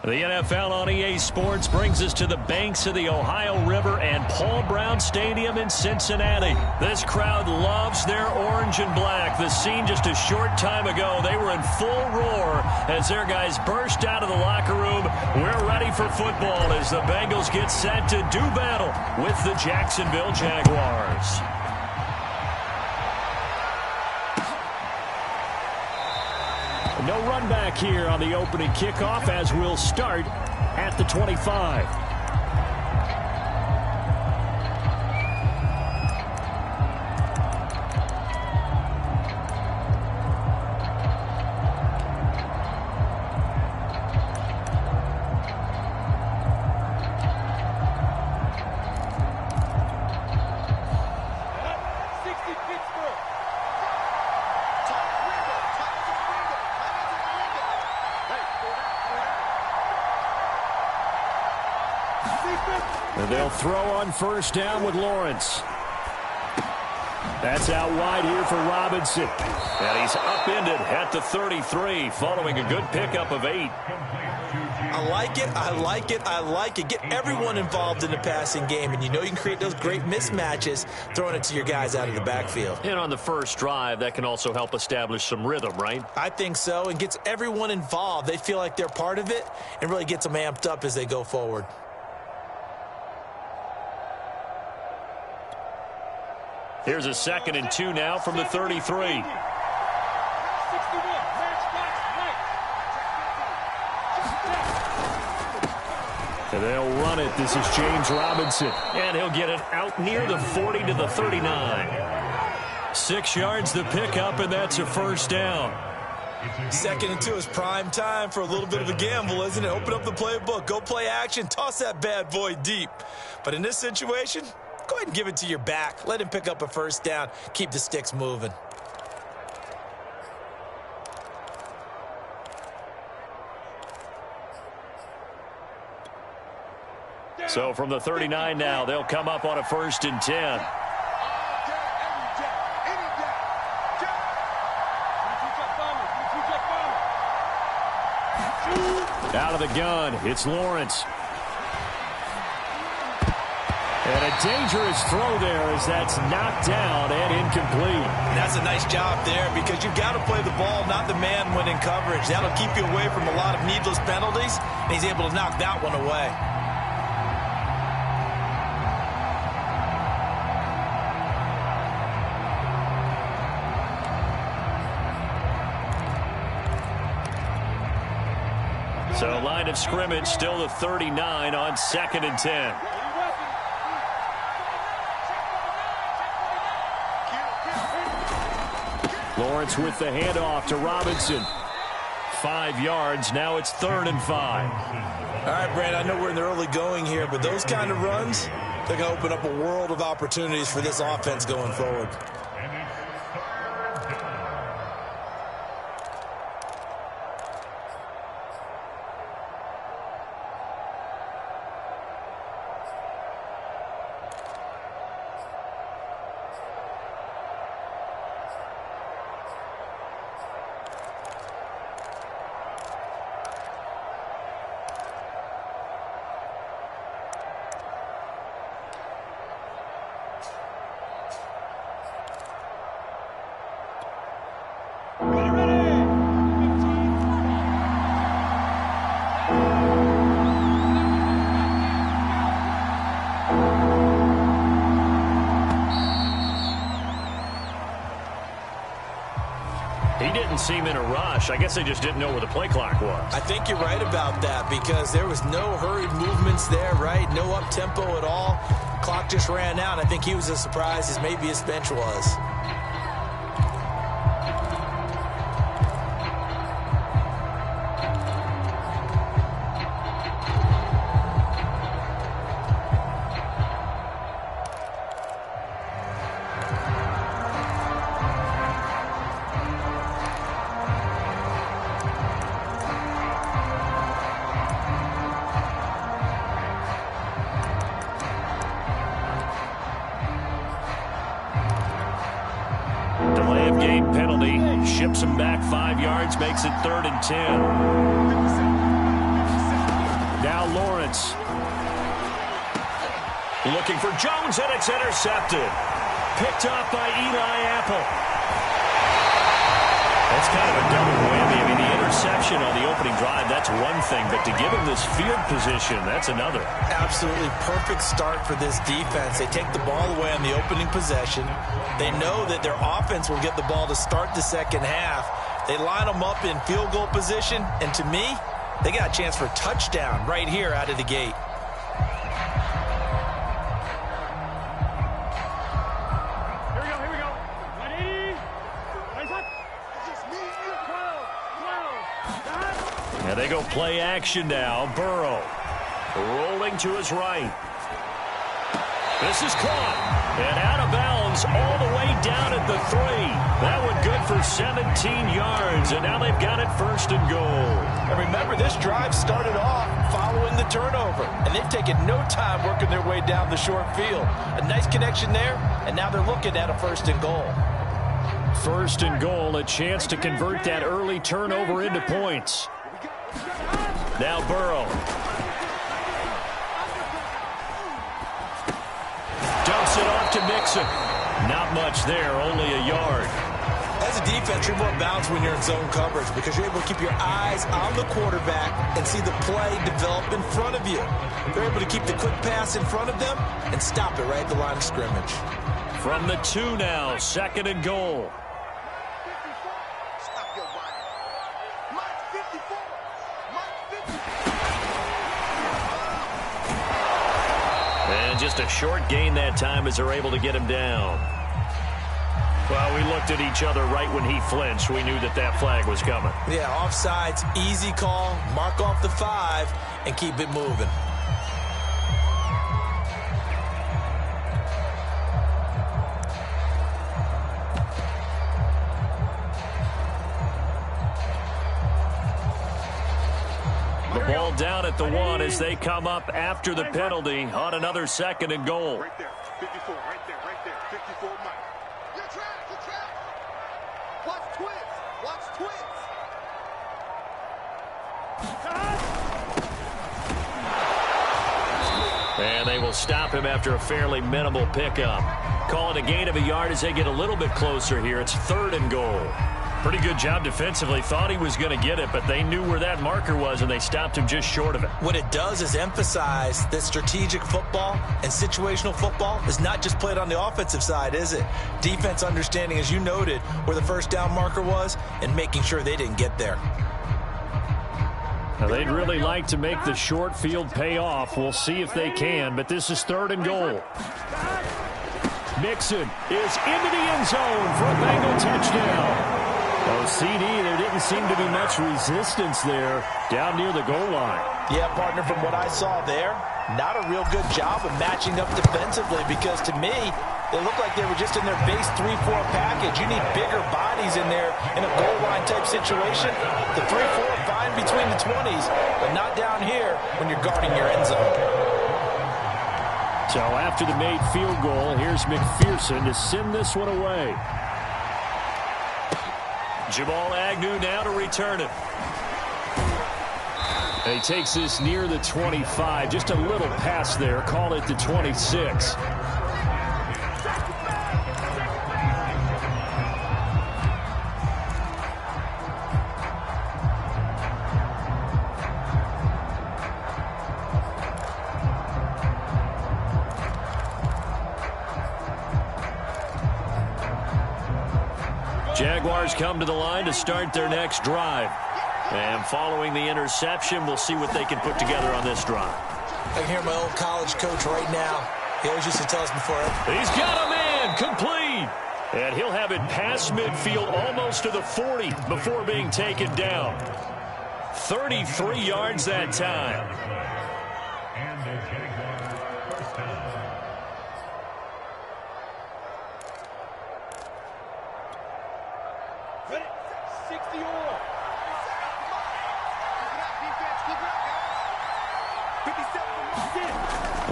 The NFL on EA Sports brings us to the banks of the Ohio River and Paul Brown Stadium in Cincinnati. This crowd loves their orange and black. The scene just a short time ago, they were in full roar as their guys burst out of the locker room. We're ready for football as the Bengals get set to do battle with the Jacksonville Jaguars. No run back here on the opening kickoff as we'll start at the 25. And they'll throw on first down with Lawrence. That's out wide here for Robinson. And he's upended at the 33 following a good pickup of 8. I like it, I like it, I like it. Get everyone involved in the passing game, and you know you can create those great mismatches throwing it to your guys out of the backfield. And on the first drive, that can also help establish some rhythm, right? I think so, and gets everyone involved. They feel like they're part of it and really gets them amped up as they go forward. Here's a 2nd and 2 now from the 33. And they'll run it. This is James Robinson. And he'll get it out near the 40 to the 39. 6 yards the pickup, and that's a first down. 2nd and 2 is prime time for a little bit of a gamble, isn't it? Open up the playbook, go play action, toss that bad boy deep. But in this situation, go ahead and give it to your back. Let him pick up a first down. Keep the sticks moving. So from the 39 now, they'll come up on a 1st and 10. Out of the gun, it's Lawrence. And a dangerous throw there as that's knocked down and incomplete. That's a nice job there because you've got to play the ball, not the man when in coverage. That'll keep you away from a lot of needless penalties, and he's able to knock that one away. So line of scrimmage still the 39 on 2nd and 10. Lawrence with the handoff to Robinson. 5 yards. Now it's 3rd and 5. All right, Brand, I know we're in the early going here, but those kind of runs, they're going to open up a world of opportunities for this offense going forward. He didn't seem in a rush. I guess they just didn't know where the play clock was. I think you're right about that because there was no hurried movements there, right? No up-tempo at all. Clock just ran out. I think he was as surprised as maybe his bench was. Delay of game penalty ships him back 5 yards, makes it 3rd and 10. Now Lawrence. Looking for Jones, and it's intercepted. Picked up by Eli Apple. That's kind of a double whammy. I mean, the interception on the opening drive, that's one thing. But to give him this field position, that's another. Absolutely perfect start for this defense. They take the ball away on the opening possession. They know that their offense will get the ball to start the second half. They line them up in field goal position. And to me, they got a chance for a touchdown right here out of the gate. And they go play action now. Burrow rolling to his right. This is caught and out of bounds all the way down at the 3. That one good for 17 yards, and now they've got it 1st and goal. And remember, this drive started off following the turnover, and they've taken no time working their way down the short field. A nice connection there, and now they're looking at a 1st and goal. 1st and goal, a chance to convert that early turnover into points. Now Burrow. Dumps it off to Mixon. Not much there, only a yard. As a defense, you're more balanced when you're in zone coverage because you're able to keep your eyes on the quarterback and see the play develop in front of you. They're able to keep the quick pass in front of them and stop it right at the line of scrimmage. From the 2 now, 2nd and goal. And just a short gain that time as they're able to get him down. Well, we looked at each other right when he flinched. We knew that that flag was coming. Yeah, offsides, easy call. Mark off the 5 and keep it moving. The ball down at the 1 as they come up after the penalty on another 2nd and goal. Right there, 54, right there, 54, Mike. Your track. Watch twins. And they will stop him after a fairly minimal pickup. Call it a gain of a yard as they get a little bit closer here. It's 3rd and goal. Pretty good job defensively. Thought he was going to get it, but they knew where that marker was, and they stopped him just short of it. What it does is emphasize that strategic football and situational football is not just played on the offensive side, is it? Defense understanding, as you noted, where the 1st down marker was and making sure they didn't get there. Now, they'd really like to make the short field pay off. We'll see if they can, but this is 3rd and goal. Mixon is into the end zone for a Bengal touchdown. Oh, CD, there didn't seem to be much resistance there down near the goal line. Yeah, partner, from what I saw there, not a real good job of matching up defensively because to me, they looked like they were just in their base 3-4 package. You need bigger bodies in there in a goal line type situation. The 3-4 fine between the 20s, but not down here when you're guarding your end zone. So after the made field goal, here's McPherson to send this one away. Jamal Agnew now to return it. And he takes this near the 25. Just a little pass there. Call it the 26. Jaguars come to the line to start their next drive. And following the interception, we'll see what they can put together on this drive. I can hear my old college coach right now. He always used to tell us before. He's got a man, complete. And he'll have it past midfield almost to the 40 before being taken down. 33 yards that time.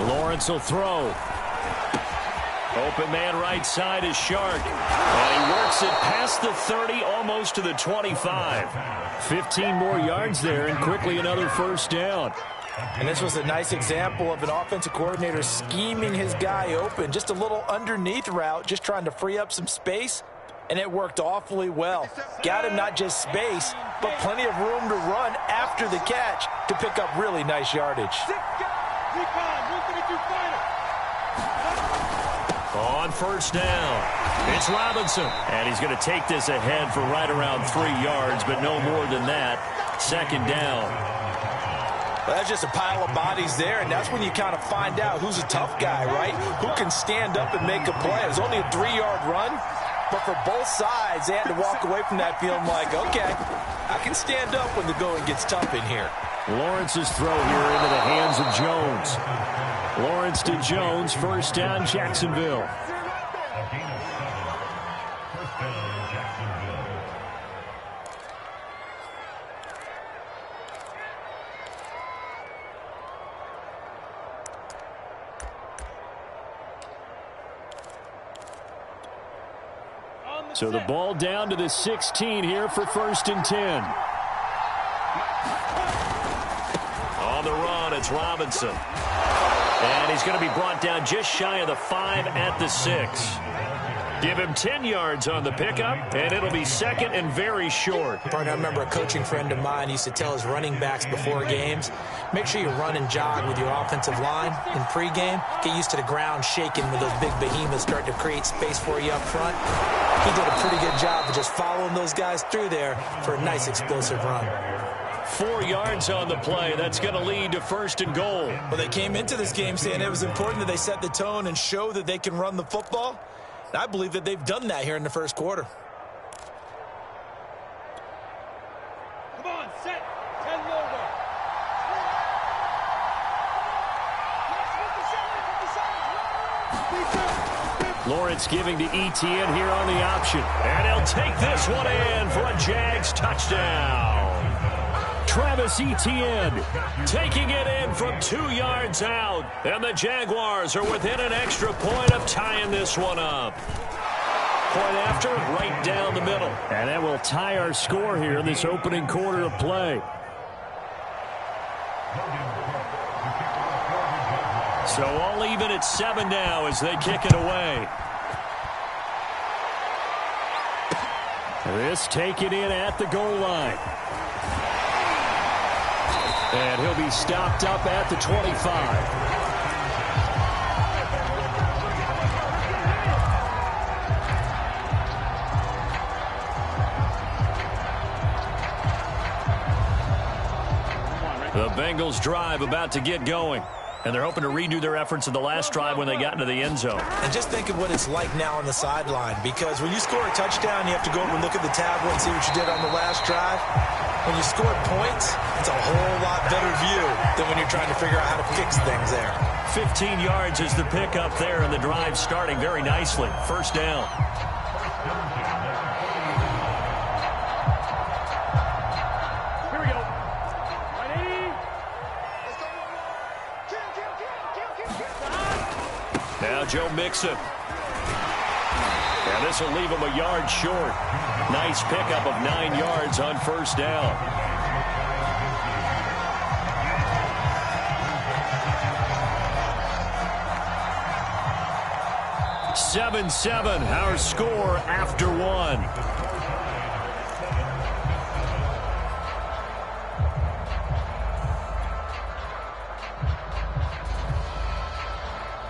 Lawrence will throw. Open man right side is Shark. And he works it past the 30, almost to the 25. 15 more yards there, and quickly another 1st down. And this was a nice example of an offensive coordinator scheming his guy open. Just a little underneath route, just trying to free up some space, and it worked awfully well. Got him not just space, but plenty of room to run after the catch to pick up really nice yardage. On first down, it's Robinson. And he's going to take this ahead for right around 3 yards, but no more than that. Second down. Well, that's just a pile of bodies there, and that's when you kind of find out who's a tough guy, right? Who can stand up and make a play. It was only a 3-yard run, but for both sides, they had to walk away from that feeling like, okay, I can stand up when the going gets tough in here. Lawrence's throw here into the hands of Jones. Lawrence to Jones, first down, Jacksonville. So the ball down to the 16 here for first and 10. On the run, it's Robinson. And he's going to be brought down just shy of the 5 at the 6. Give him 10 yards on the pickup, and it'll be second and very short. Partner, I remember a coaching friend of mine used to tell his running backs before games, make sure you run and jog with your offensive line in pregame. Get used to the ground shaking when those big behemoths start to create space for you up front. He did a pretty good job of just following those guys through there for a nice explosive run. 4 yards on the play. That's going to lead to first and goal. Well, they came into this game saying it was important that they set the tone and show that they can run the football. And I believe that they've done that here in the first quarter. Come on, set. 10 logo. Lawrence giving to Etienne here on the option. And he'll take this one in for a Jags touchdown. Travis Etienne taking it in from 2 yards out. And the Jaguars are within an extra point of tying this one up. Point after, right down the middle. And that will tie our score here in this opening quarter of play. So all even at 7 now as they kick it away. This taken in at the goal line. And he'll be stopped up at the 25. The Bengals drive about to get going. And they're hoping to redo their efforts in the last drive when they got into the end zone. And just think of what it's like now on the sideline, because when you score a touchdown, you have to go over and look at the tablet and see what you did on the last drive. When you score points, it's a whole lot better view than when you're trying to figure out how to fix things there. 15 yards is the pickup there, and the drive starting very nicely. First down. Here we go. 180. Now Joe Mixon. And this will leave him a yard short. Nice pickup of 9 yards on first down. (7-7) our score after 1.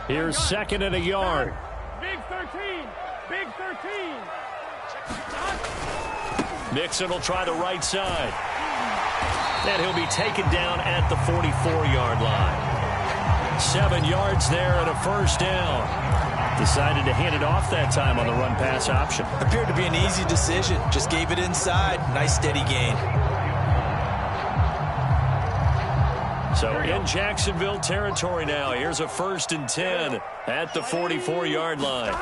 Here's second and a yard. Big 13. Big 13. Mixon will try the right side. And he'll be taken down at the 44-yard line. 7 yards there and a first down. Decided to hand it off that time on the run-pass option. Appeared to be an easy decision. Just gave it inside. Nice steady gain. So in Jacksonville territory now. Here's a first and 10 at the 44-yard line.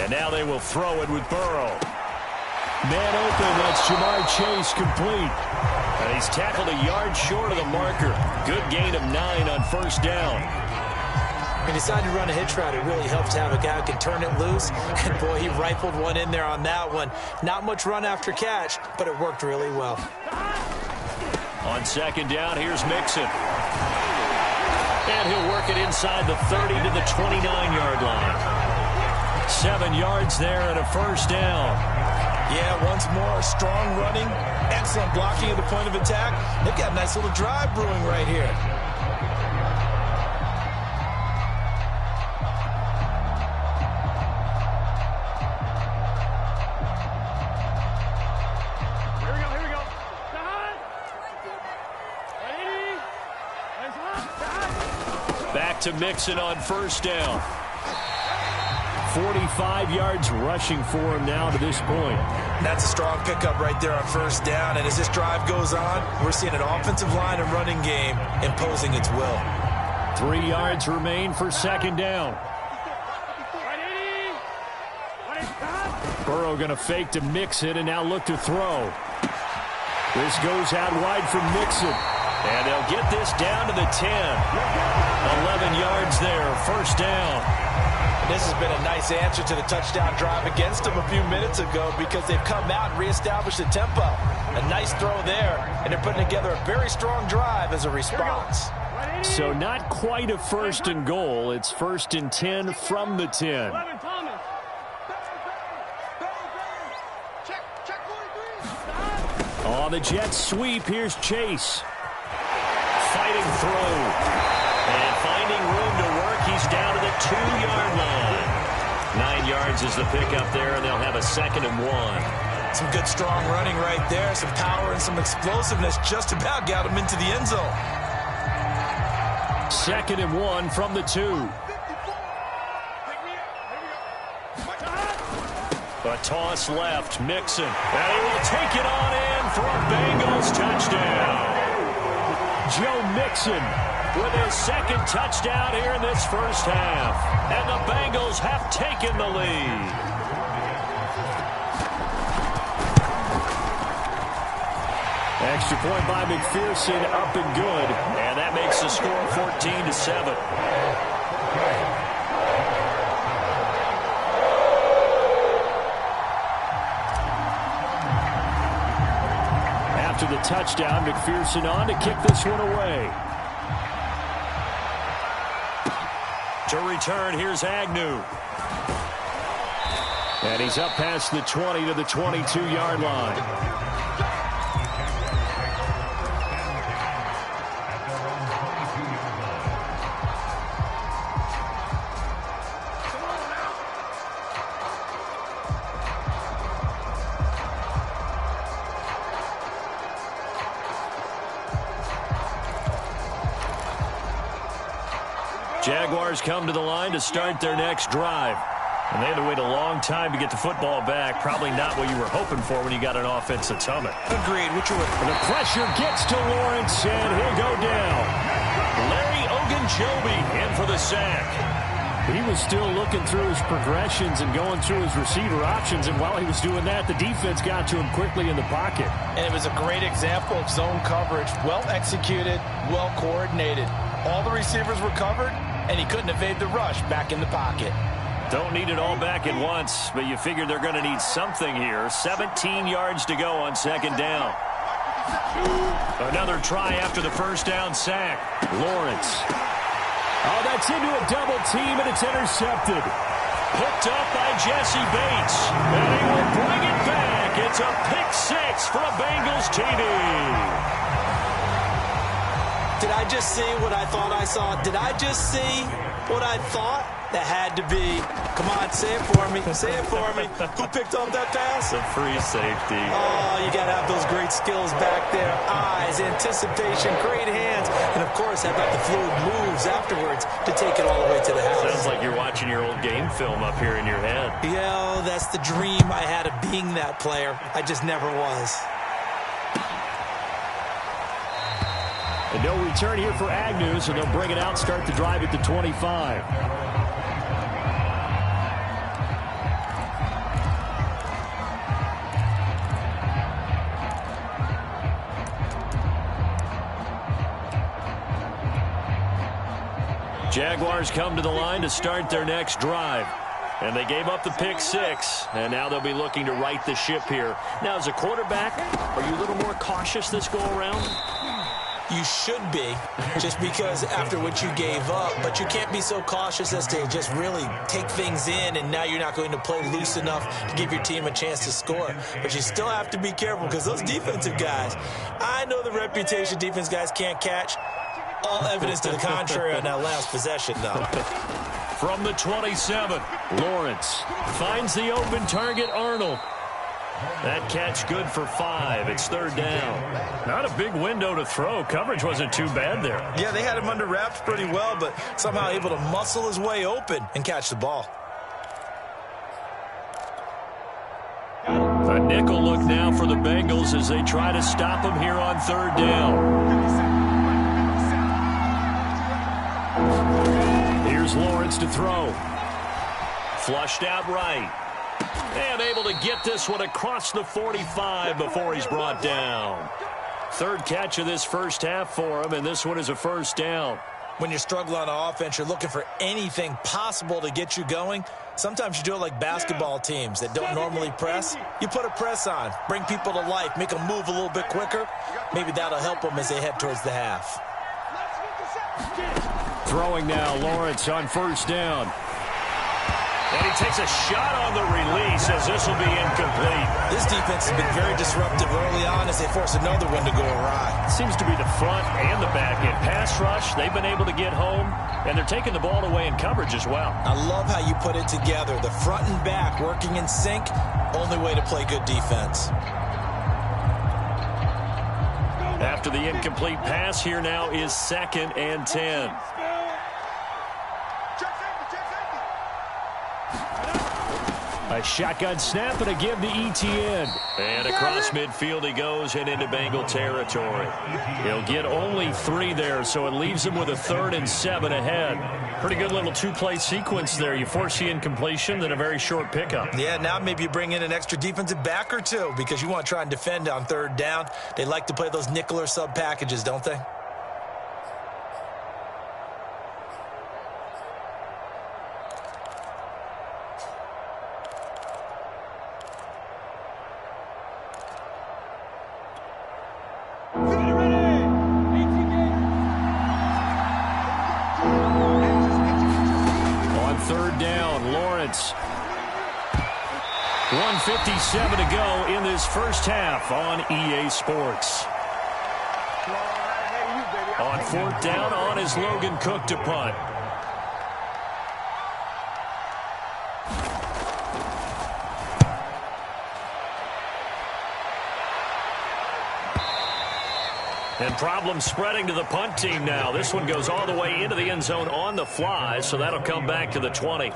And now they will throw it with Burrow. Man open, that's Jamar Chase complete. And he's tackled a yard short of the marker. Good gain of 9 on first down. He decided to run a hitch route. It really helps to have a guy who can turn it loose. And, boy, he rifled one in there on that one. Not much run after catch, but it worked really well. On second down, here's Mixon. And he'll work it inside the 30 to the 29-yard line. 7 yards there and a first down. Yeah, once more, strong running, excellent blocking at the point of attack. They've got a nice little drive brewing right here. Back to Mixon on first down. 45 yards rushing for him now to this point. That's a strong pickup right there on first down. And as this drive goes on, we're seeing an offensive line and running game imposing its will. 3 yards remain for second down. Burrow going to fake to Mixon and now look to throw. This goes out wide from Mixon. And they'll get this down to the 10. 11 yards there, first down. This has been a nice answer to the touchdown drive against them a few minutes ago because they've come out and reestablished the tempo. A nice throw there, and they're putting together a very strong drive as a response. So not quite a first and goal. It's first and 10 from the 10. On the jet sweep, here's Chase. Fighting through. And finding room to work, he's down to the 2-yard line. 9 yards is the pickup there, and they'll have a second and 1. Some good, strong running right there. Some power and some explosiveness just about got him into the end zone. Second and 1 from the 2. A toss left, Mixon. And he will take it on in for a Bengals touchdown. Joe Mixon with his second touchdown here in this first half. And the Bengals have taken the lead. Extra point by McPherson, up and good. And that makes the score 14-7. After the touchdown, McPherson on to kick this one away. To return, here's Agnew. And he's up past the 20 to the 22-yard line. Jaguars come to the line to start their next drive. And they had to wait a long time to get the football back. Probably not what you were hoping for when you got an offense at Summit. Agreed. And the pressure gets to Lawrence, and he'll go down. Larry Ogunjobi in for the sack. He was still looking through his progressions and going through his receiver options. And while he was doing that, the defense got to him quickly in the pocket. And it was a great example of zone coverage. Well executed, well coordinated. All the receivers were covered, and he couldn't evade the rush back in the pocket. Don't need it all back at once, but you figure they're going to need something here. 17 yards to go on second down. Another try after the first down sack. Lawrence. Oh, that's into a double team, and it's intercepted. Picked up by Jesse Bates, and he will bring it back. It's a pick six for a Bengals TD. Did I just see what I thought I saw? Did I just see what I thought? That had to be. Come on, say it for me. Say it for me. Who picked up that pass? A free safety. Oh, you got to have those great skills back there. Eyes, anticipation, great hands. And, of course, how about the fluid moves afterwards to take it all the way to the house. Sounds like you're watching your old game film up here in your head. Yeah, that's the dream I had of being that player. I just never was. And no return here for Agnew, so they'll bring it out, start the drive at the 25. Jaguars come to the line to start their next drive. And they gave up the pick six, and now they'll be looking to right the ship here. Now, as a quarterback, are you a little more cautious this go-around? You should be, just because after what you gave up, but you can't be so cautious as to just really take things in, and now you're not going to play loose enough to give your team a chance to score. But you still have to be careful because those defensive guys, I know the reputation defense guys can't catch. All evidence to the contrary on that last possession, though. From the 27, Lawrence finds the open target, Arnold. That catch good for 5. It's third down. Not a big window to throw. Coverage wasn't too bad there. Yeah, they had him under wraps pretty well, but somehow able to muscle his way open and catch the ball. A nickel look now for the Bengals as they try to stop him here on third down. Here's Lawrence to throw. Flushed out right. And able to get this one across the 45 before he's brought down. Third catch of this first half for him, and this one is a first down. When you're struggling on offense, you're looking for anything possible to get you going. Sometimes you do it like basketball teams that don't normally press. You put a press on, bring people to life, make them move a little bit quicker. Maybe that'll help them as they head towards the half. Throwing now, Lawrence on first down. And he takes a shot on the release as this will be incomplete. This defense has been very disruptive early on as they force another one to go awry. Seems to be the front and the back end. Pass rush, they've been able to get home, and they're taking the ball away in coverage as well. I love how you put it together. The front and back working in sync, only way to play good defense. After the incomplete pass, here now is 2nd and 10. A shotgun snap and a give to Etienne. And across midfield he goes and into Bengal territory. He'll get only 3 there, so it leaves him with a 3rd and 7 ahead. Pretty good little 2-play sequence there. You force the incompletion, then a very short pickup. Yeah, now maybe you bring in an extra defensive back or two because you want to try and defend on third down. They like to play those nickel or sub packages, don't they? Third down, Lawrence. 1:57 to go in this first half on EA Sports. On 4th down, on is Logan Cook to punt. And problems spreading to the punt team now. This one goes all the way into the end zone on the fly, so that'll come back to the 20.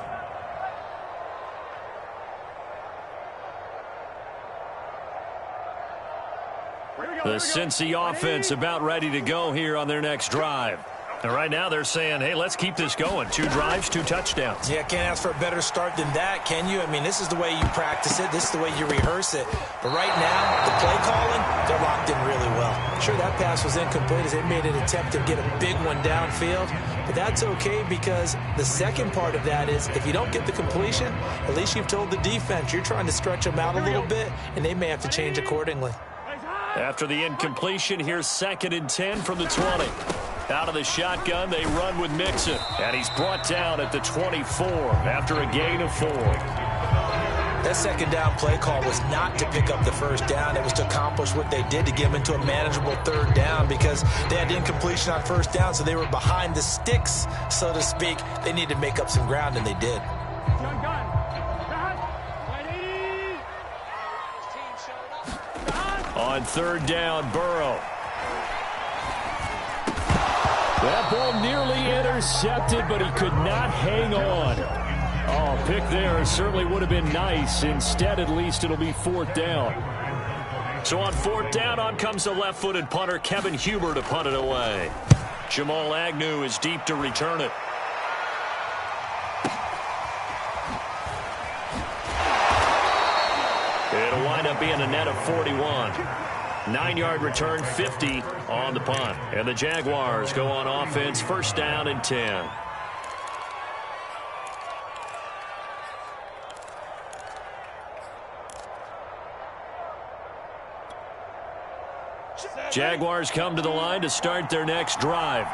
The Cincy offense about ready to go here on their next drive. And right now they're saying, hey, let's keep this going. 2 drives, 2 touchdowns. Yeah, can't ask for a better start than that, can you? I mean, this is the way you practice it. This is the way you rehearse it. But right now, the play calling, they're locked in really well. Sure, that pass was incomplete as they made an attempt to get a big one downfield. But that's okay because the second part of that is if you don't get the completion, at least you've told the defense you're trying to stretch them out a little bit, and they may have to change accordingly. After the incompletion, here's 2nd and 10 from the 20. Out of the shotgun, they run with Mixon. And he's brought down at the 24 after a gain of 4. That second down play call was not to pick up the first down. It was to accomplish what they did to get them into a manageable third down because they had incompletion on first down, so they were behind the sticks, so to speak. They needed to make up some ground, and they did. On 3rd down, Burrow. That ball nearly intercepted, but he could not hang on. Oh, pick there certainly would have been nice. Instead, at least, it'll be 4th down. So on 4th down, on comes the left-footed punter, Kevin Huber, to punt it away. Jamal Agnew is deep to return it. It'll wind up being a net of 41. 9-yard return, 50 on the punt. And the Jaguars go on offense, 1st down and 10. Jaguars come to the line to start their next drive.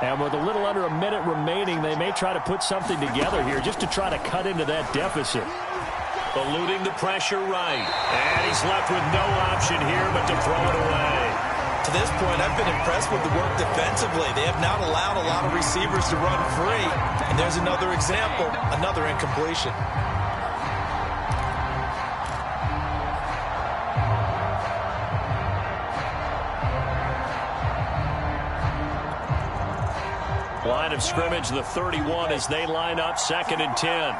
And with a little under a minute remaining, they may try to put something together here just to try to cut into that deficit. Eluding the pressure right. And he's left with no option here but to throw it away. To this point, I've been impressed with the work defensively. They have not allowed a lot of receivers to run free. And there's another example, another incompletion. Line of scrimmage, the 31 as they line up 2nd and 10.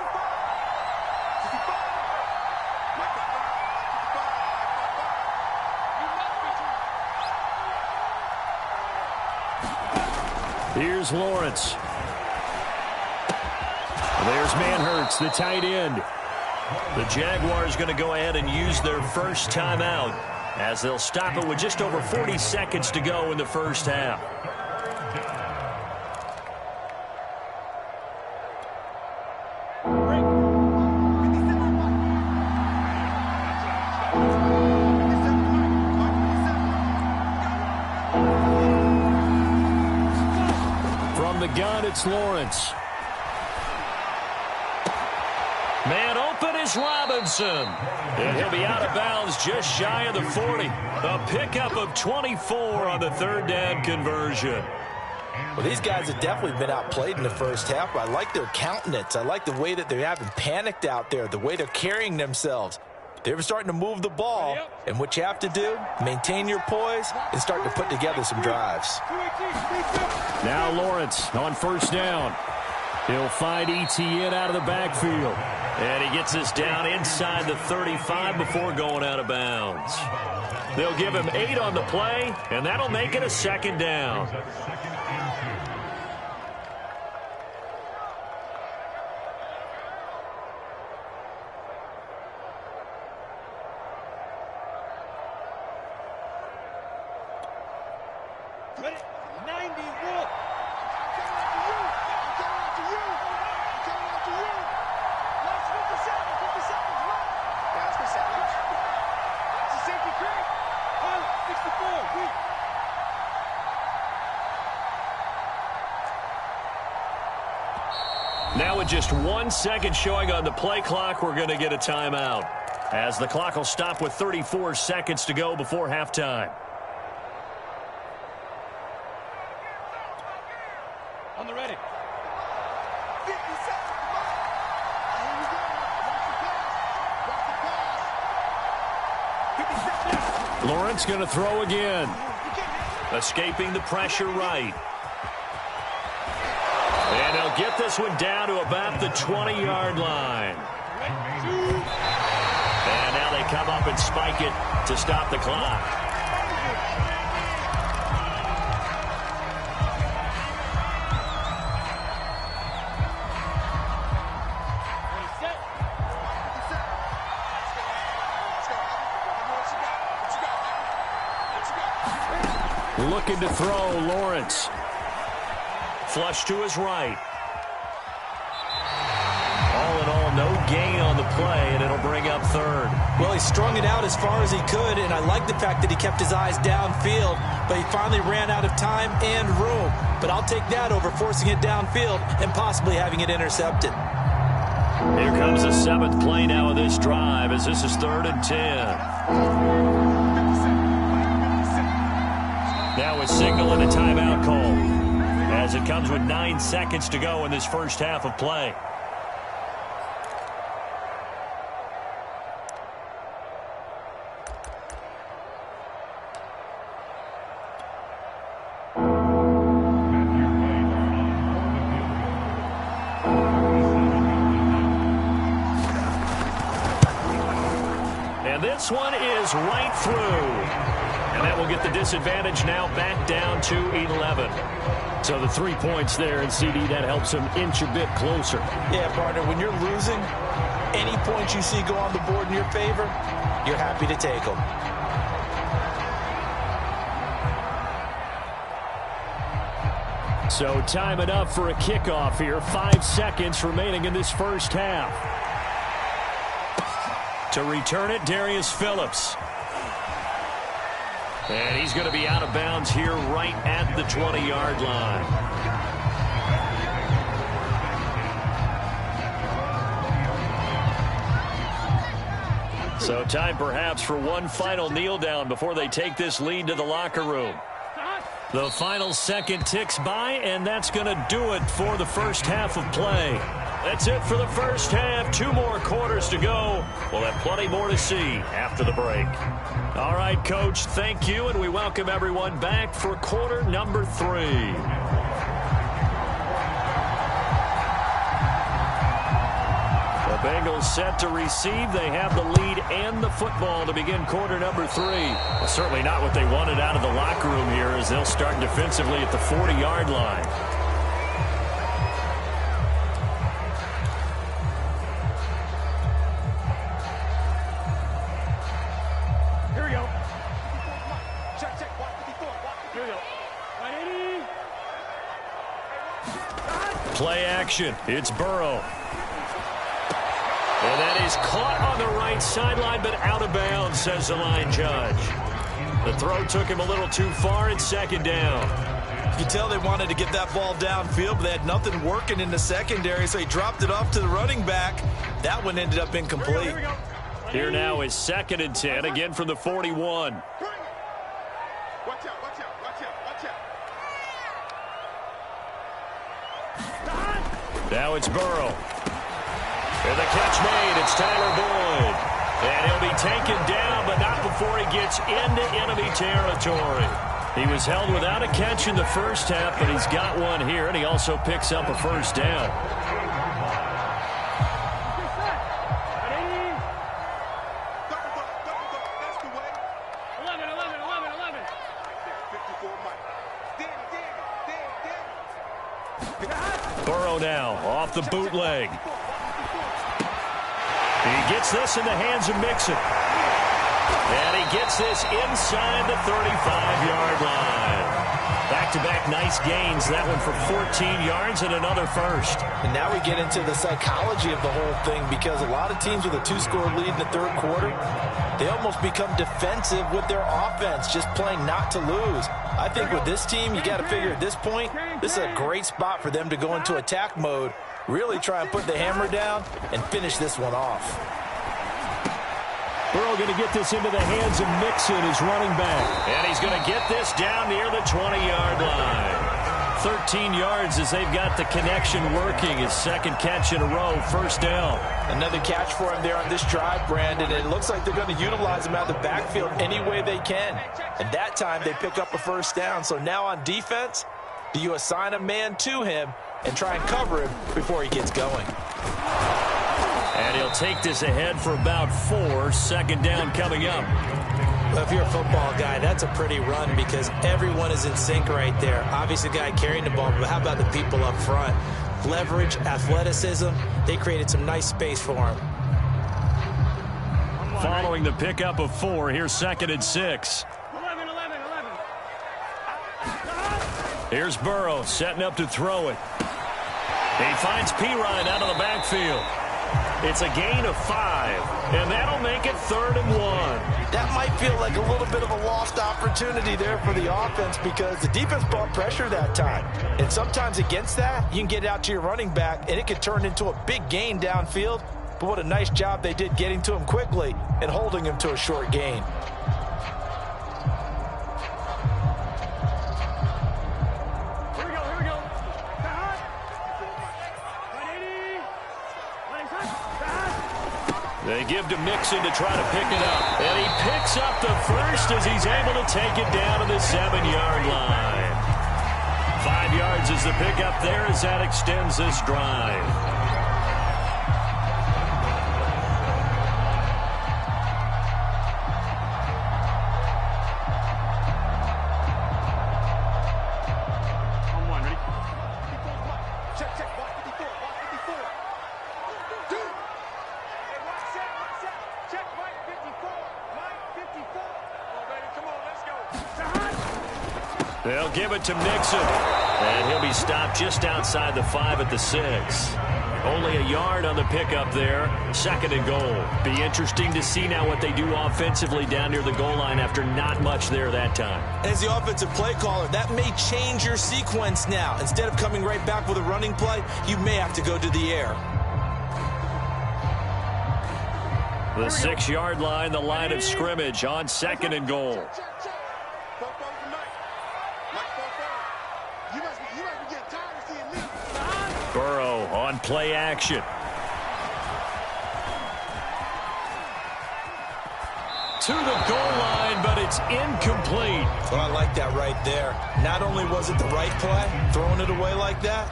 Here's Lawrence. There's Manhurts, the tight end. The Jaguars going to go ahead and use their first timeout as they'll stop it with just over 40 seconds to go in the first half. From the gun, it's Lawrence. Man open is Robinson. And he'll be out of bounds just shy of the 40. A pickup of 24 on the third down conversion. Well, these guys have definitely been outplayed in the first half, but I like their countenance. I like the way that they haven't panicked out there, the way they're carrying themselves. They're starting to move the ball, and what you have to do, maintain your poise and start to put together some drives. Now Lawrence on first down. He'll find Etienne out of the backfield. And he gets this down inside the 35 before going out of bounds. They'll give him 8 on the play, and that'll make it a second down. Now with just 1 second showing on the play clock, we're going to get a timeout, as the clock will stop with 34 seconds to go before halftime. On the ready. Lawrence going to throw again. Escaping the pressure right. And he'll get this one down to about the 20-yard line. And now they come up and spike it to stop the clock. Looking to throw, Lawrence. Flush to his right. All in all, no gain on the play, and it'll bring up third. Well, he strung it out as far as he could, and I like the fact that he kept his eyes downfield, but he finally ran out of time and room. But I'll take that over forcing it downfield and possibly having it intercepted. Here comes the 7th play now of this drive, as this is 3rd and 10. Now a signal and a timeout call, as it comes with 9 seconds to go in this first half of play. And this one is right through. And that will get the disadvantage now back down to 11. So the 3 points there, and CD, that helps him inch a bit closer. Yeah, partner, when you're losing, any points you see go on the board in your favor, you're happy to take them. So time enough for a kickoff here. 5 seconds remaining in this first half. To return it, Darius Phillips. And he's going to be out of bounds here right at the 20-yard line. So time perhaps for one final kneel down before they take this lead to the locker room. The final second ticks by, and that's going to do it for the first half of play. That's it for the first half. 2 more quarters to go. We'll have plenty more to see after the break. All right, Coach, thank you, and we welcome everyone back for quarter number 3. The Bengals set to receive. They have the lead and the football to begin quarter number 3. Well, certainly not what they wanted out of the locker room here as they'll start defensively at the 40-yard line. Here we go. Check, check. Watch 54. Watch 54. Here we go. Play action. It's Burrow. And that is caught on the right sideline, but out of bounds, says the line judge. The throw took him a little too far. It's second down. You can tell they wanted to get that ball downfield, but they had nothing working in the secondary, so he dropped it off to the running back. That one ended up incomplete. Here we go. Here now is 2nd and 10, again from the 41. Watch out, watch out, watch out, watch out. Now it's Burrow. And the catch made. It's Tyler Boyd. And he'll be taken down, but not before he gets into enemy territory. He was held without a catch in the first half, but he's got one here, and he also picks up a first down. That's the way. 11. 54 Mike. Burrow now off the bootleg. He gets this in the hands of Mixon. And he gets this inside the 35-yard line. Back-to-back nice gains. That one for 14 yards and another first. And now we get into the psychology of the whole thing, because a lot of teams with a 2-score lead in the third quarter, they almost become defensive with their offense, just playing not to lose. I think with this team, you got to figure at this point, this is a great spot for them to go into attack mode, really try and put the hammer down and finish this one off. Burrow going to get this into the hands of Mixon, his running back. And he's going to get this down near the 20-yard line. 13 yards as they've got the connection working. His second catch in a row, first down. Another catch for him there on this drive, Brandon. And it looks like they're going to utilize him out of the backfield any way they can. And that time they pick up a first down. So now on defense, do you assign a man to him and try and cover him before he gets going? And he'll take this ahead for about 4. Second down coming up. Well, if you're a football guy, that's a pretty run because everyone is in sync right there. Obviously, the guy carrying the ball, but how about the people up front? Leverage, athleticism, they created some nice space for him. Following the pickup of 4, here's 2nd and 6. 11. Here's Burrow setting up to throw it. He finds Pirine out of the backfield. It's a gain of 5, and that'll make it 3rd and 1. That might feel like a little bit of a lost opportunity there for the offense because the defense brought pressure that time. And sometimes against that, you can get out to your running back, and it could turn into a big gain downfield. But what a nice job they did getting to him quickly and holding him to a short gain. They give to Mixon to try to pick it up. And he picks up the first as he's able to take it down to the 7-yard line. 5 yards is the pickup there as that extends this drive. They'll give it to Mixon. And he'll be stopped just outside the 5 at the 6. Only a yard on the pickup there. 2nd and goal. Be interesting to see now what they do offensively down near the goal line after not much there that time. As the offensive play caller, that may change your sequence now. Instead of coming right back with a running play, you may have to go to the air. The 6-yard line, the line of scrimmage on 2nd and goal. Burrow on play action. To the goal line, but it's incomplete. Well, I like that right there. Not only was it the right play, throwing it away like that,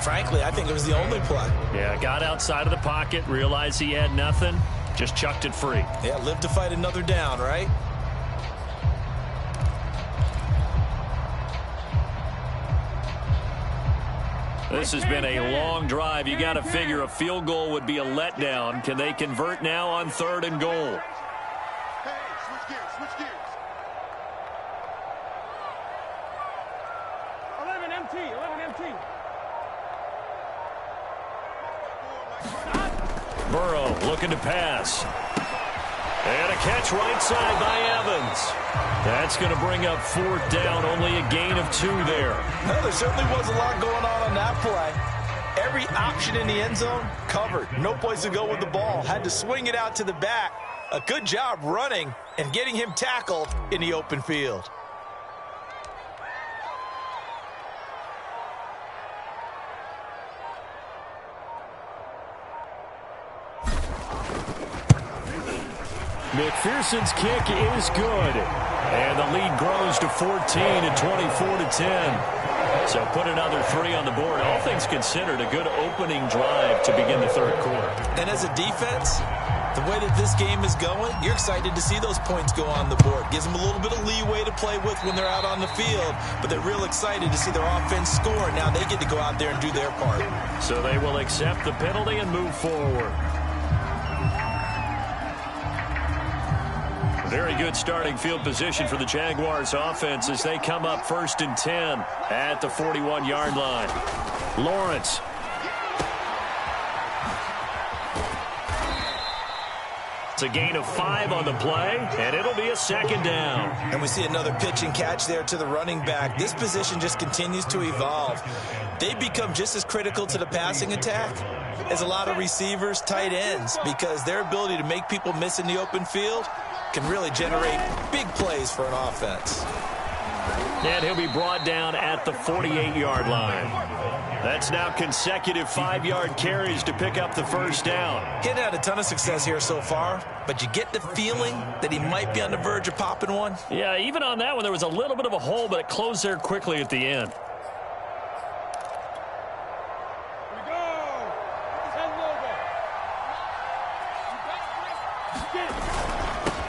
frankly, I think it was the only play. Yeah, got outside of the pocket, realized he had nothing, just chucked it free. Yeah, live to fight another down, right? This has been a long drive. You got to figure a field goal would be a letdown. Can they convert now on 3rd and goal? Hey, switch gears, switch gears. 11 empty. Burrow looking to pass. And a catch right side by Evans. That's going to bring up 4th down, only a gain of 2 there. Well, there certainly was a lot going on that play. Every option in the end zone covered. No place to go with the ball. Had to swing it out to the back. A good job running and getting him tackled in the open field. McPherson's kick is good. And the lead grows to 14 and 24-10. So put another 3 on the board. All things considered, a good opening drive to begin the 3rd quarter. And as a defense, the way that this game is going, you're excited to see those points go on the board. Gives them a little bit of leeway to play with when they're out on the field. But they're real excited to see their offense score. Now they get to go out there and do their part. So they will accept the penalty and move forward. Very good starting field position for the Jaguars offense as they come up 1st and 10 at the 41-yard line. Lawrence. It's a gain of 5 on the play, and it'll be a 2nd down. And we see another pitch and catch there to the running back. This position just continues to evolve. They become just as critical to the passing attack as a lot of receivers, tight ends, because their ability to make people miss in the open field can really generate big plays for an offense. And he'll be brought down at the 48-yard line. That's now consecutive 5-yard carries to pick up the 1st down. He hadn't had a ton of success here so far, but you get the feeling that he might be on the verge of popping one. Yeah, even on that one, there was a little bit of a hole, but it closed there quickly at the end.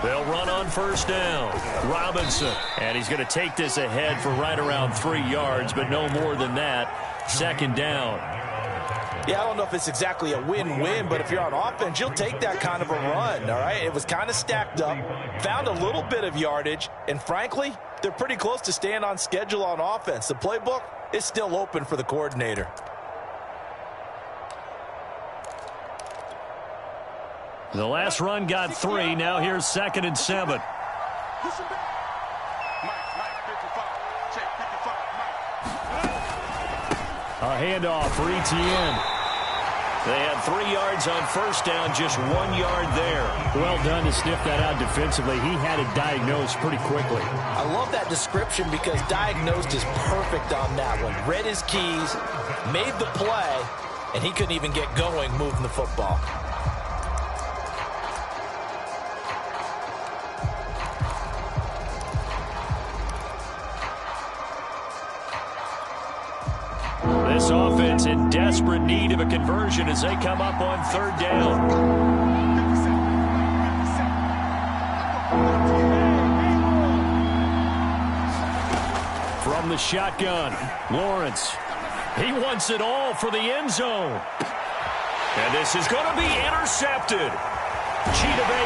They'll run on 1st down. Robinson. And he's going to take this ahead for right around 3 yards, but no more than that. 2nd down. Yeah, I don't know if it's exactly a win-win, but if you're on offense, you'll take that kind of a run, all right? It was kind of stacked up, found a little bit of yardage, and frankly, they're pretty close to staying on schedule on offense. The playbook is still open for the coordinator. The last run got 3. Now here's 2nd and 7. A handoff for Etienne. They had 3 yards on 1st down, just 1 yard there. Well done to sniff that out defensively. He had it diagnosed pretty quickly. I love that description because diagnosed is perfect on that one. Read his keys, made the play, and he couldn't even get going moving the football. This offense in desperate need of a conversion as they come up on 3rd down. From the shotgun, Lawrence. He wants it all for the end zone. And this is going to be intercepted. Chidobe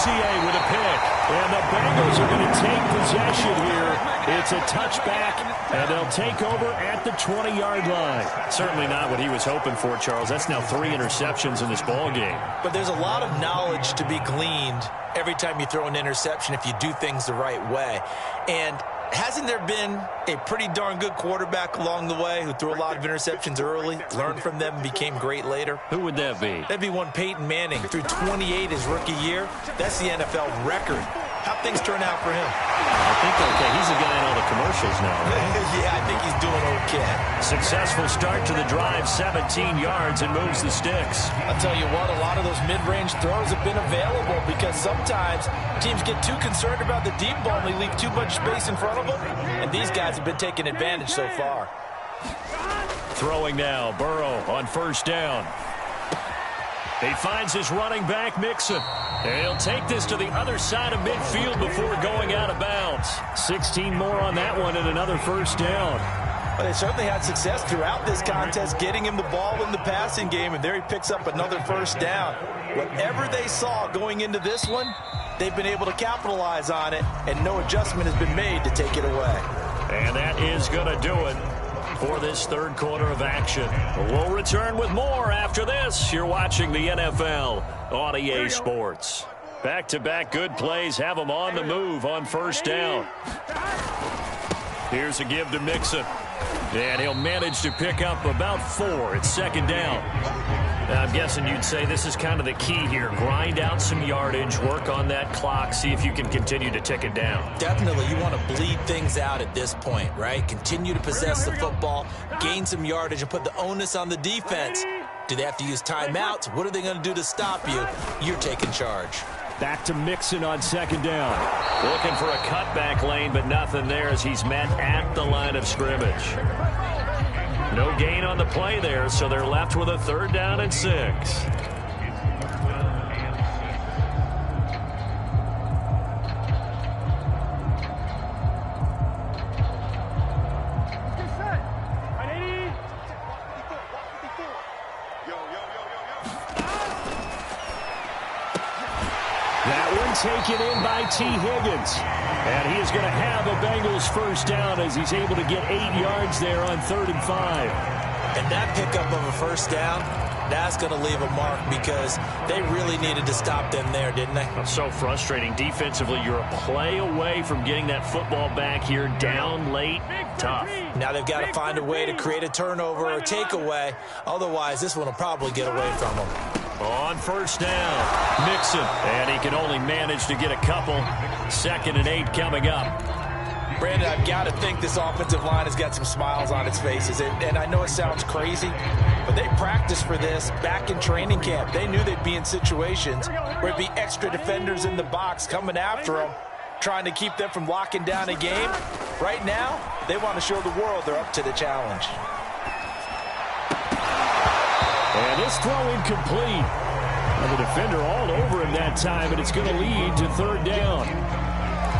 with a pick. And the Bengals are going to take possession here. It's a touchback, and they'll take over at the 20-yard line. Certainly not what he was hoping for, Charles. That's now 3 interceptions in this ball game. But there's a lot of knowledge to be gleaned every time you throw an interception if you do things the right way. And hasn't there been a pretty darn good quarterback along the way who threw a lot of interceptions early, learned from them, and became great later? Who would that be? That'd be one Peyton Manning. Threw 28 his rookie year. That's the NFL record. How'd things turn out for him? I think okay. He's a guy in all the commercials now, right? Yeah, I think he's doing okay. Successful start to the drive, 17 yards, and moves the sticks. I'll tell you what, a lot of those mid-range throws have been available because sometimes teams get too concerned about the deep ball and they leave too much space in front of them, and these guys have been taking advantage so far. Throwing now, Burrow on first down. He finds his running back, Mixon. And he'll take this to the other side of midfield before going out of bounds. 16 more on that one and another first down. Well, they certainly had success throughout this contest, getting him the ball in the passing game, and there he picks up another first down. Whatever they saw going into this one, they've been able to capitalize on it, and no adjustment has been made to take it away. And that is going to do it for this third quarter of action. We'll return with more after this. You're watching the NFL on EA Sports. Back-to-back good plays have them on the move on first down. Here's a give to Mixon. And he'll manage to pick up about 4. It's second down. Now, I'm guessing you'd say this is kind of the key here. Grind out some yardage, work on that clock, see if you can continue to tick it down. Definitely. You want to bleed things out at this point, right? Continue to possess the football, gain some yardage, and put the onus on the defense. Do they have to use timeouts? What are they going to do to stop you? You're taking charge. Back to Mixon on second down. Looking for a cutback lane, but nothing there as he's met at the line of scrimmage. No gain on the play there, so they're left with a third down and 6. Taken in by T. Higgins. And he is going to have a Bengals first down as he's able to get 8 yards there on 3rd and 5. And that pickup of a first down, that's going to leave a mark because they really needed to stop them there, didn't they? So frustrating. Defensively, you're a play away from getting that football back here down late. Tough. Now they've got to find a way to create a turnover or takeaway. Otherwise, this one will probably get away from them. On first down, Mixon, and he can only manage to get a couple. 2nd and 8 coming up. Brandon, I've got to think this offensive line has got some smiles on its faces. And I know it sounds crazy, but they practiced for this back in training camp. They knew they'd be in situations where it'd be extra defenders in the box coming after them, trying to keep them from locking down a game. Right now, they want to show the world they're up to the challenge. And this throw incomplete. And the defender all over him that time, and it's going to lead to 3rd down.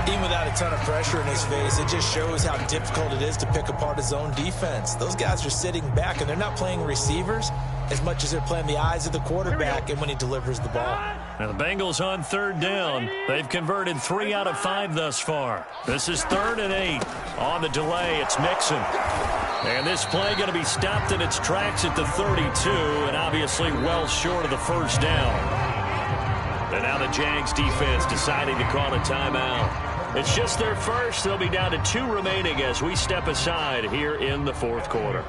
Even without a ton of pressure in his face, it just shows how difficult it is to pick apart his own defense. Those guys are sitting back, and they're not playing receivers as much as they're playing the eyes of the quarterback and when he delivers the ball. Now the Bengals on 3rd down. They've converted 3 out of 5 thus far. This is 3rd and 8. On the delay, it's Mixon. And this play going to be stopped in its tracks at the 32, and obviously well short of the first down. And now the Jags defense deciding to call a timeout. It's just their first. They'll be down to 2 remaining as we step aside here in the 4th quarter.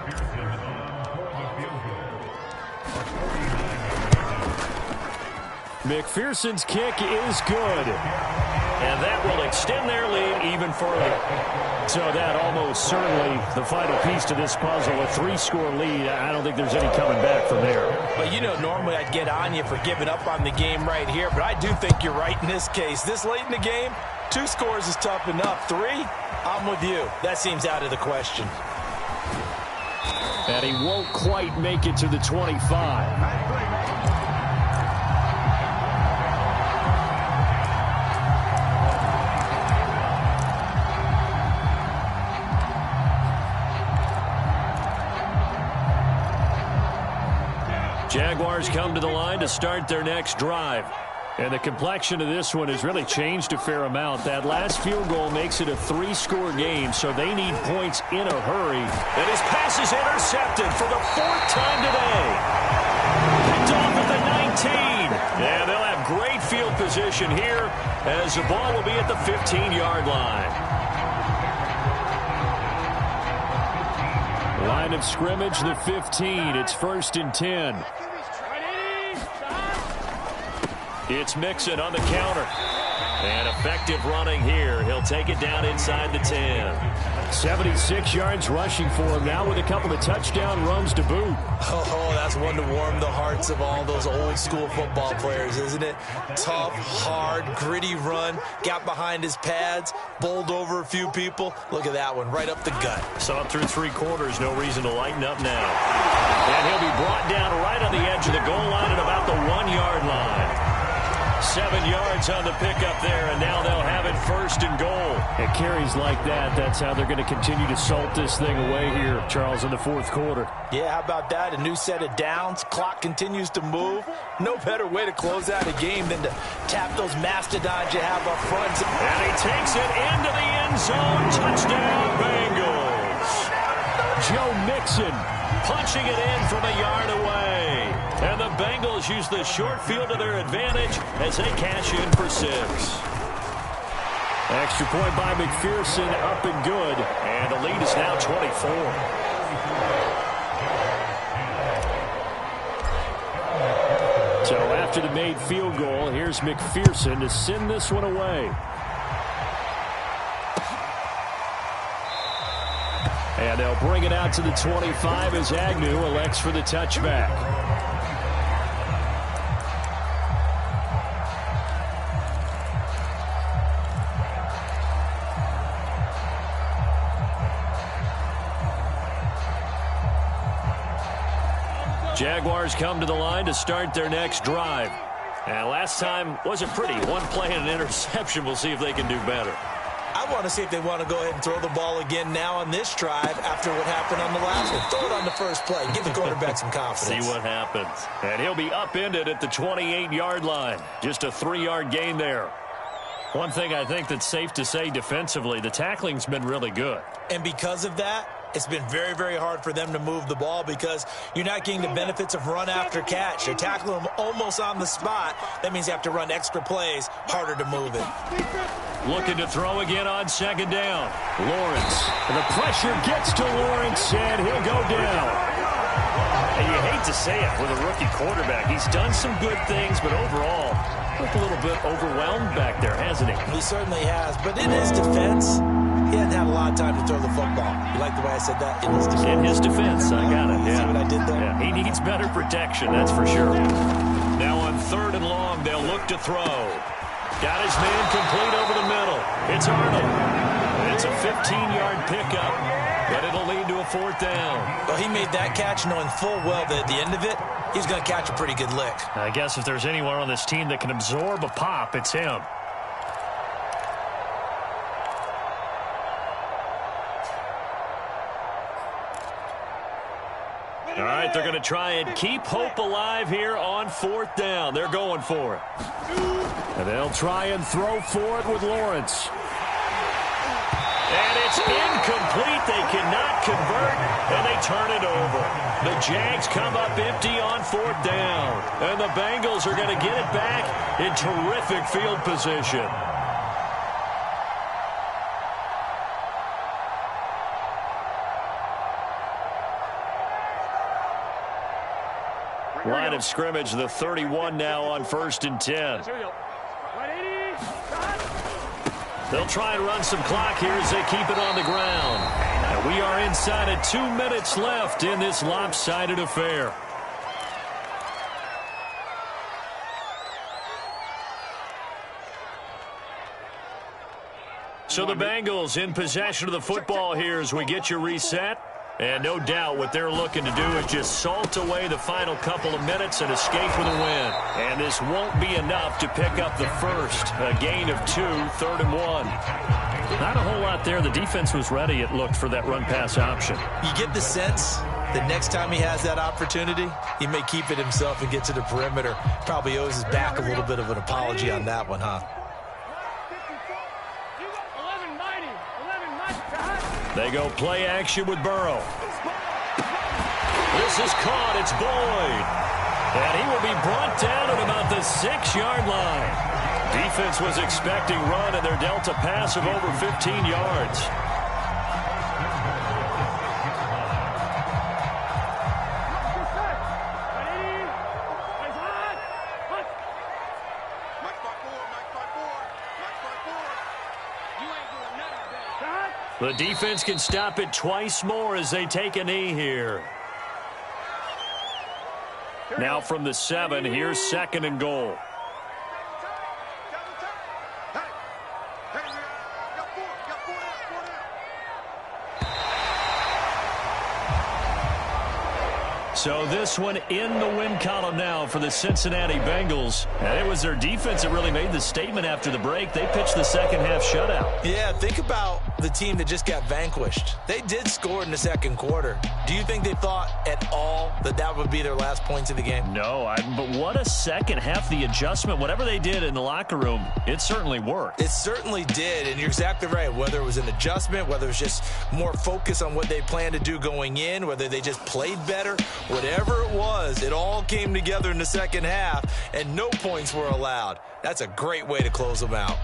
McPherson's kick is good. And that will extend their lead even further. So that almost certainly the final piece to this puzzle, a 3-score lead. I don't think there's any coming back from there. Well, you know, normally I'd get on you for giving up on the game right here, but I do think you're right in this case. This late in the game, 2 scores is tough enough. 3, I'm with you. That seems out of the question. And he won't quite make it to the 25. Jaguars come to the line to start their next drive. And the complexion of this one has really changed a fair amount. That last field goal makes it a 3-score game, so they need points in a hurry. And his pass is intercepted for the 4th time today. Picked off at the 19. And they'll have great field position here as the ball will be at the 15-yard line. Line of scrimmage, the 15. It's 1st and 10. It's Mixon on the counter. And effective running here. He'll take it down inside the 10. 76 yards rushing for him now with a couple of touchdown runs to boot. Oh, that's one to warm the hearts of all those old school football players, isn't it? Tough, hard, gritty run. Got behind his pads, bowled over a few people. Look at that one, right up the gut. Saw it through 3 quarters. No reason to lighten up now. And he'll be brought down right on the edge of the goal line at about the 1-yard line. 7 yards on the pickup there, and now they'll have it 1st and goal. It carries like that. That's how they're going to continue to salt this thing away here, Charles, in the 4th quarter. Yeah, how about that? A new set of downs. Clock continues to move. No better way to close out a game than to tap those mastodons you have up front. And he takes it into the end zone. Touchdown, Bengals. Joe Mixon punching it in from a yard away. And the Bengals use the short field to their advantage as they cash in for 6. Extra point by McPherson, up and good. And the lead is now 24. So after the made field goal, here's McPherson to send this one away. And they'll bring it out to the 25 as Agnew elects for the touchback. Jaguars come to the line to start their next drive. And last time wasn't pretty. One play and an interception. We'll see if they can do better. I want to see if they want to go ahead and throw the ball again now on this drive after what happened on the last one. Throw it on the first play. Give the quarterback some confidence. See what happens. And he'll be upended at the 28-yard line. Just a 3-yard gain there. One thing I think that's safe to say defensively, the tackling's been really good. And because of that, it's been very, very hard for them to move the ball because you're not getting the benefits of run after catch. They're tackling them almost on the spot. That means you have to run extra plays, harder to move it. Looking to throw again on 2nd down. Lawrence. And the pressure gets to Lawrence, and he'll go down. And you hate to say it with a rookie quarterback. He's done some good things, but overall, looked a little bit overwhelmed back there, hasn't he? He certainly has. But in his defense, he hasn't had a lot of time to throw the football. You like the way I said that? In his defense. In his defense, I got it. Yeah. See what I did there? Yeah, he needs better protection, that's for sure. Now on 3rd and long, they'll look to throw. Got his man complete over the middle. It's Arnold. And it's a 15-yard pickup, but it'll lead to a 4th down. Well, he made that catch knowing full well that at the end of it, he's going to catch a pretty good lick. I guess if there's anyone on this team that can absorb a pop, it's him. All right, they're going to try and keep hope alive here on 4th down. They're going for it. And they'll try and throw for it with Lawrence. And it's incomplete. They cannot convert, and they turn it over. The Jags come up empty on 4th down. And the Bengals are going to get it back in terrific field position. Line of scrimmage, the 31 now on 1st and 10. They'll try and run some clock here as they keep it on the ground. And we are inside of 2 minutes left in this lopsided affair. So the Bengals in possession of the football here as we get you reset. And no doubt what they're looking to do is just salt away the final couple of minutes and escape with a win. And this won't be enough to pick up the first. A gain of 2, 3rd and 1. Not a whole lot there. The defense was ready, it looked, for that run-pass option. You get the sense The next time he has that opportunity, he may keep it himself and get to the perimeter. Probably owes his back a little bit of an apology on that one, huh? They go play action with Burrow. This is caught. It's Boyd. And he will be brought down at about the 6-yard line. Defense was expecting run, and they're dealt a pass of over 15 yards. The defense can stop it twice more as they take a knee here. Now from the 7, here's 2nd and goal. So this one in the win column now for the Cincinnati Bengals. And it was their defense that really made the statement after the break. They pitched the second-half shutout. Yeah, think about the team that just got vanquished. They did score in the second quarter. Do you think they thought at all that that would be their last points of the game? No, but what a second half. The adjustment, whatever they did in the locker room, it certainly worked. It certainly did, and you're exactly right. Whether it was an adjustment, whether it was just more focus on what they planned to do going in, whether they just played better, whatever it was, it all came together in the second half, and no points were allowed. That's a great way to close them out.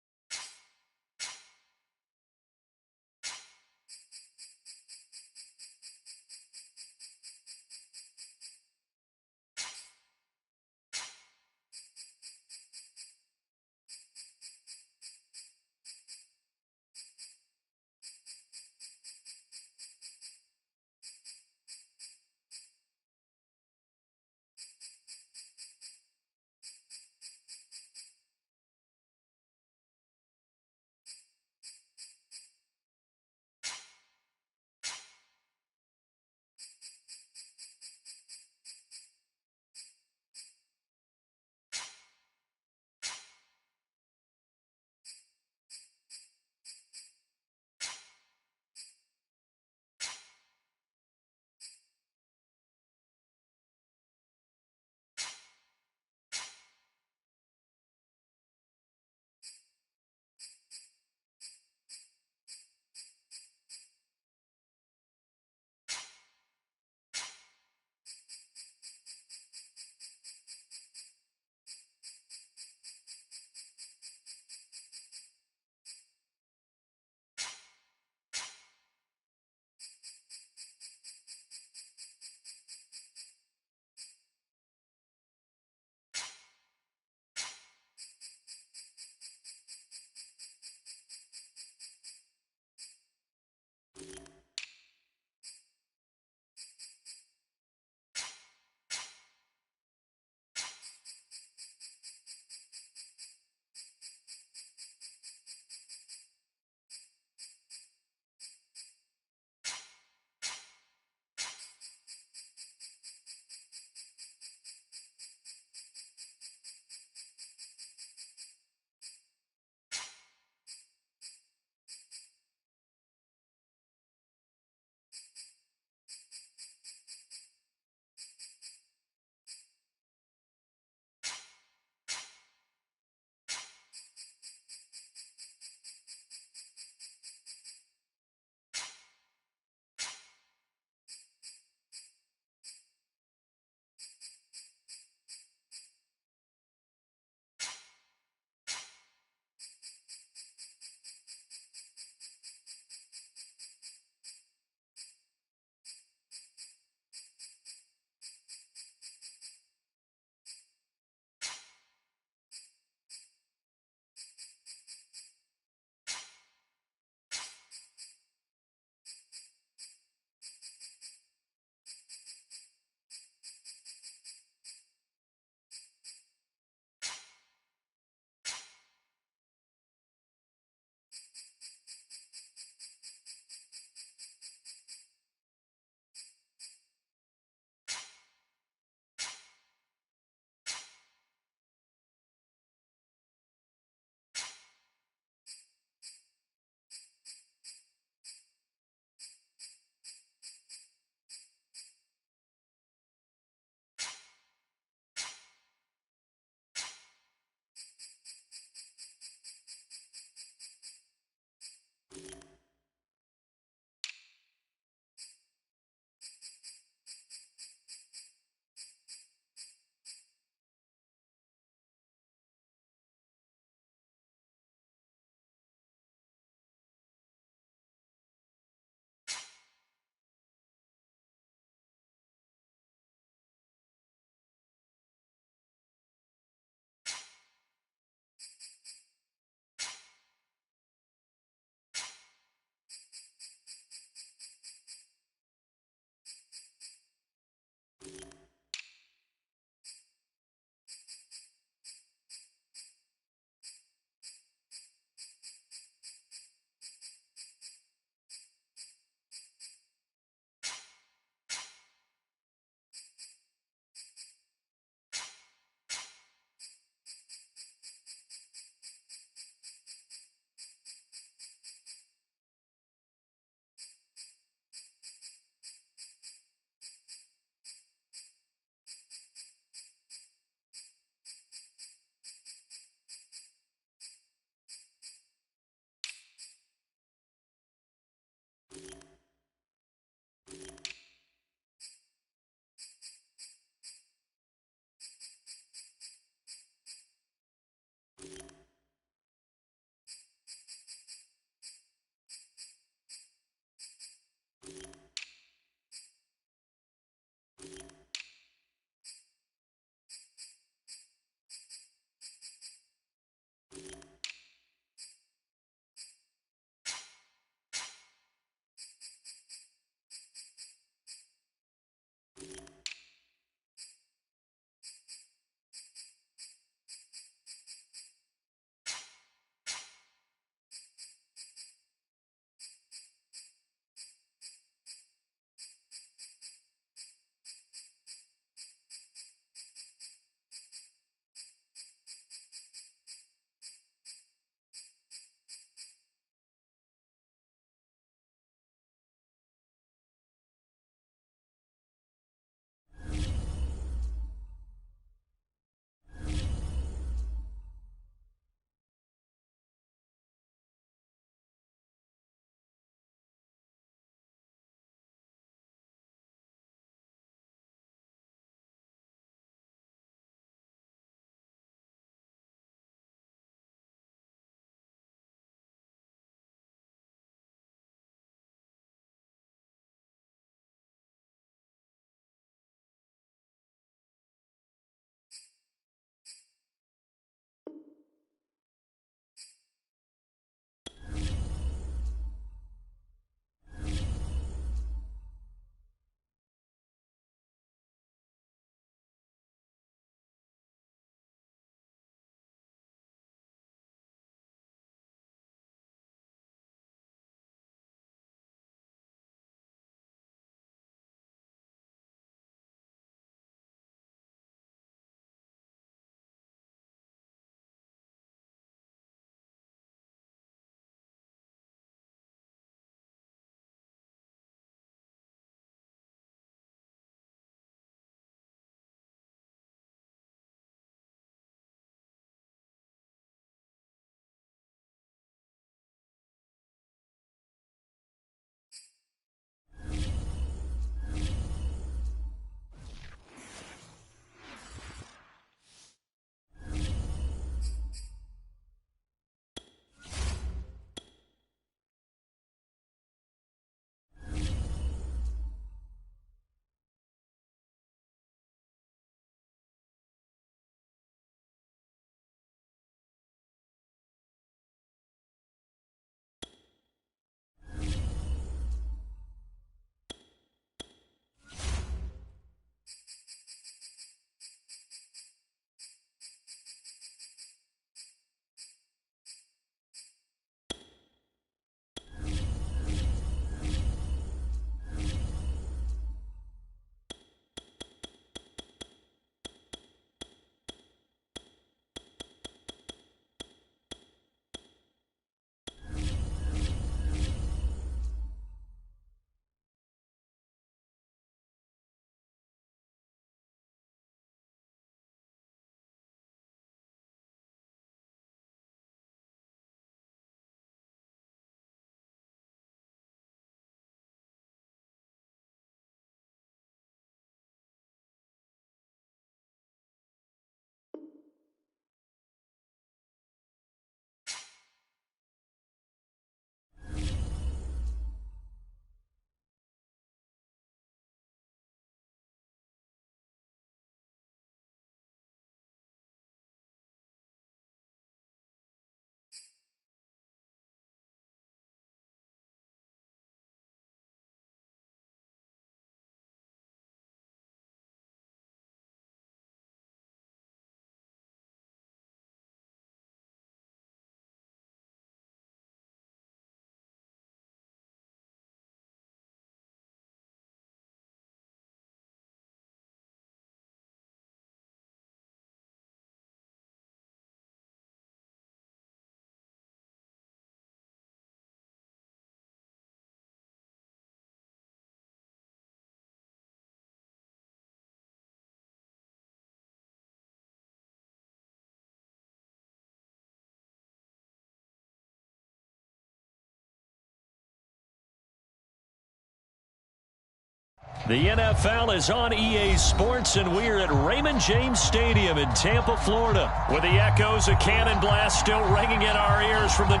The NFL is on EA Sports, and we're at Raymond James Stadium in Tampa, Florida, with the echoes of cannon blast still ringing in our ears from the...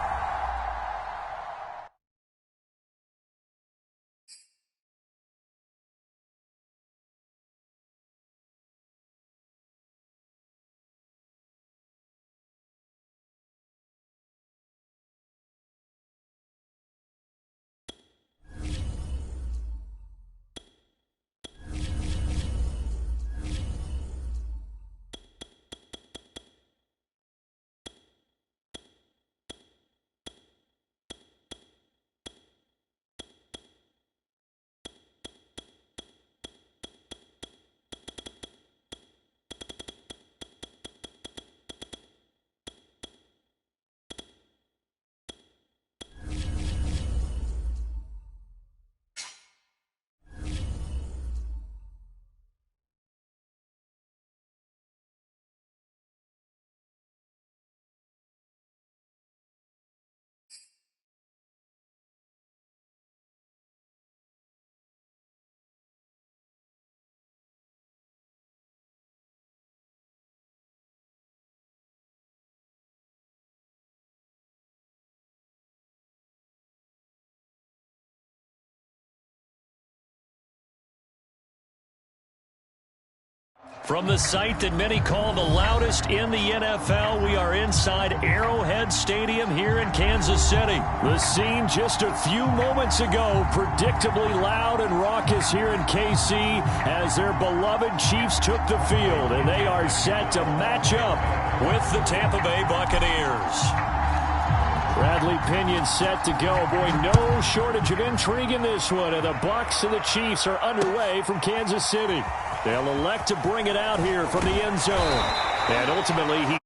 From the site that many call the loudest in the NFL, we are inside Arrowhead Stadium here in Kansas City. The scene just a few moments ago, predictably loud and raucous here in KC as their beloved Chiefs took the field, and they are set to match up with the Tampa Bay Buccaneers. Bradley Pinion set to go. Boy, no shortage of intrigue in this one, and the Bucs and the Chiefs are underway from Kansas City. They'll elect to bring it out here from the end zone. And ultimately, he